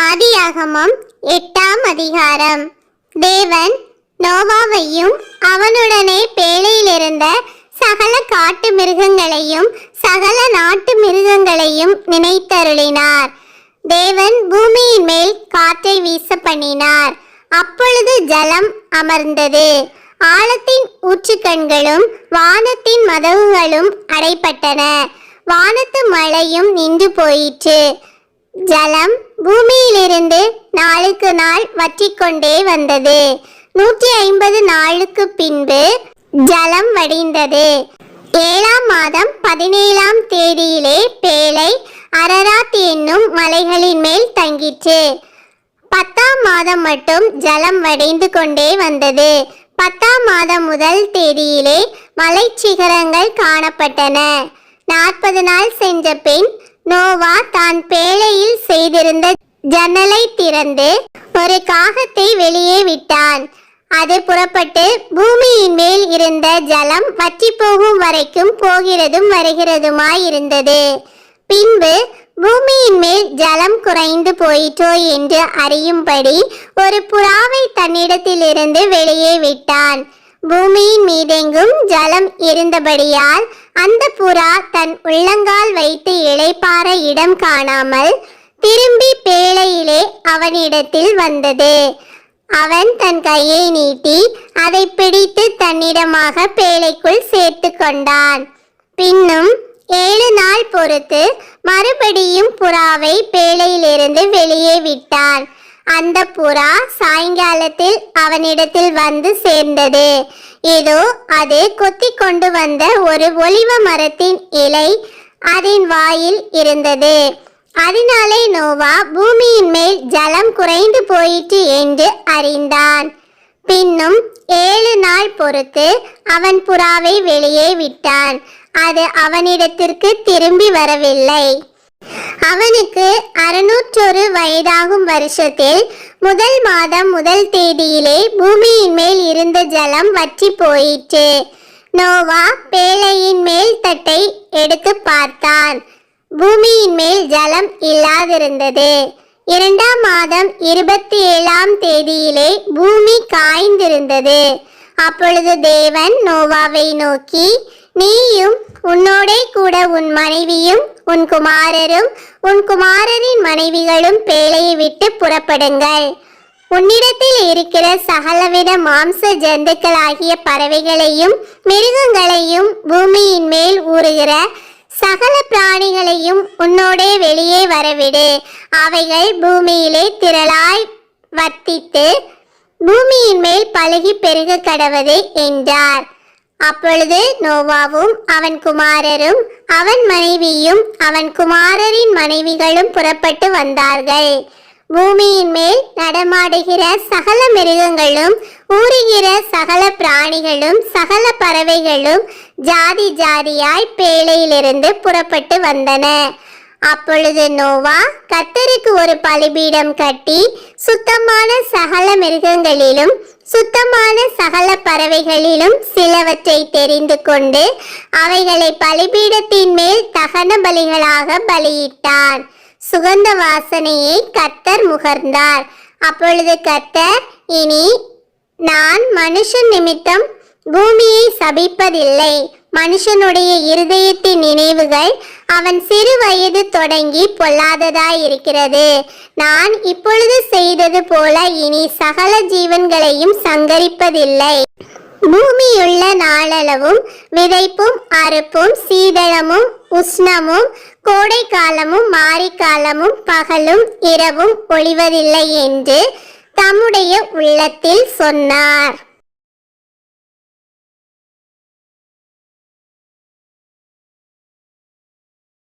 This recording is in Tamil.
ஆதியாகமம் 8ஆம் அதிகாரம். தேவன் நோவாவையும் அவனுடனே பேழையிலிருந்த சகல காட்டு மிருகங்களையும் சகல நாட்டு மிருகங்களையும் நினைத்தருளினார். தேவன் பூமியின் மேல் காற்றை வீச பண்ணினார். அப்பொழுது ஜலம் அமர்ந்தது. ஆழத்தின் ஊற்றுக்கண்களும் வானத்தின் மதகுகளும் அடைப்பட்டன. வானத்து மழையும் நின்று போயிற்று. ஜலம் பூமியிலிருந்து நாளுக்கு நாள் வற்றிக்கொண்டே வந்தது. 150 நாளுக்கு பின்பு ஜலம் வடிந்தது. 7ஆம் மாதம் 17ஆம் தேதியிலே பேழை அரராத் என்னும் மலைகளின் மேல் தங்கிற்று. 10ஆம் மாதம் மட்டும் ஜலம் வடிந்து கொண்டே வந்தது. 10ஆம் மாதம் முதல் தேதியிலே மலை சிகரங்கள் காணப்பட்டன. 40 நாள் சென்ற பின் நோவா தான் பேழையில் செய்திருந்த ஜன்னலை திறந்து ஒரு காகத்தை வெளியே விட்டான். அது புறப்பட்டு பூமியின் மேல் இருந்த ஜலம் வற்றி போகும் வரைக்கும் போகிறதும் வருகிறதுமாய் இருந்தது. பின்பு பூமியின் மேல் ஜலம் குறைந்து போயிற்றோ என்று அறியும்படி ஒரு புறாவை தன்னிடத்திலிருந்து வெளியே விட்டான். பூமியின் மீதெங்கும் ஜலம் இருந்தபடியால் அந்த புறா தன் உள்ளங்கால் வைத்து இளைப்பாற இடம் காணாமல் திரும்பி பேழையிலே அவனிடத்தில் வந்தது. அவன் தன் கையை நீட்டி அதை பிடித்து தன்னிடமாக பேழைக்குள் சேர்த்து கொண்டான். பின்னும் 7 நாள் பொறுத்து மறுபடியும் புறாவை பேழையிலிருந்து வெளியே விட்டான். அந்த புறா சாயங்காலத்தில் அவனிடத்தில் வந்து சேர்ந்தது. இதோ அது கொத்தி கொண்டு வந்த ஒரு ஒலிவ மரத்தின் இலை அதன் வாயில் இருந்தது. அதனாலே நோவா பூமியின் மேல் ஜலம் குறைந்து போயிற்று என்று அறிந்தான். பின்னும் 7 நாள் பொறுத்து அவன் புறாவை வெளியே விட்டான். அது அவனிடத்திற்கு திரும்பி வரவில்லை. அவனுக்கு 601 வயதாகும் வருஷத்தில் 1 மாதம் 1 தேதியிலே பூமியின் மேல் இருந்த ஜலம் வற்றி போயிற்று. நோவா பேழையின் மேல் தட்டை எடுத்து பார்த்தான். பூமியின் மேல் ஜலம் இல்லாதிருந்தது. 2ஆம் மாதம் 27ஆம் தேதியிலே பூமி காய்ந்திருந்தது. அப்பொழுது தேவன் நோவாவை நோக்கி, நீயும் உன்னோடே கூட உன் மனைவியும் உன் குமாரரும் உன் குமாரரின் மனைவிகளும் பேழையை விட்டு புறப்படுங்கள். உன்னிடத்தில் இருக்கிற சகலவித மாம்ச ஜந்துக்களாகிய பறவைகளையும் மிருகங்களையும் பூமியின் மேல் ஊறுகிற சகல பிராணிகளையும் உன்னோடே வெளியே வரவிடு. அவைகள் பூமியிலே திரளாய் வர்த்தித்து பூமியின் மேல் பழுகி பெருக கடவது என்றார். அப்பொழுது நோவாவும் அவன் குமாரரும் அவன் மனைவியும் அவன் குமாரரின் மனைவிகளும் புறப்பட்டு வந்தார்கள். பூமியின் மேல் நடமாடுகிற சகல மிருகங்களும் ஊறுகிற சகல பிராணிகளும் சகல பறவைகளும் ஜாதி ஜாதியாய் பேழையிலிருந்து புறப்பட்டு வந்தன. அப்பொழுது நோவா கர்த்தருக்கு ஒரு பலிபீடம் கட்டி சுத்தமான சகல மிருகங்களிலும் சுத்தமான சகல பறவைகளிலும் சிலவற்றை தெரிந்து கொண்டு அவைகளை பலிபீடத்தின் மேல் தகன பலிகளாக பலியிட்டான். சுகந்த வாசனையை கர்த்தர் முகர்ந்தார். அப்பொழுது கர்த்தர், இனி நான் மனுஷன் நிமித்தம் பூமியை சபிப்பதில்லை. மனுஷனுடைய இருதயத்தின் நினைவுகள் அவன் சிறு வயது தொடங்கி பொல்லாததாயிருக்கிறது. நான் இப்பொழுது செய்தது போல இனி சகல ஜீவன்களையும் சங்கரிப்பதில்லை. பூமியுள்ள நாளளவும் விதைப்பும் அறுப்பும் சீதளமும் உஷ்ணமும் கோடை காலமும் மாரிக்காலமும் பகலும் இரவும் ஒளிவதில்லை என்று தம்முடைய உள்ளத்தில் சொன்னார்.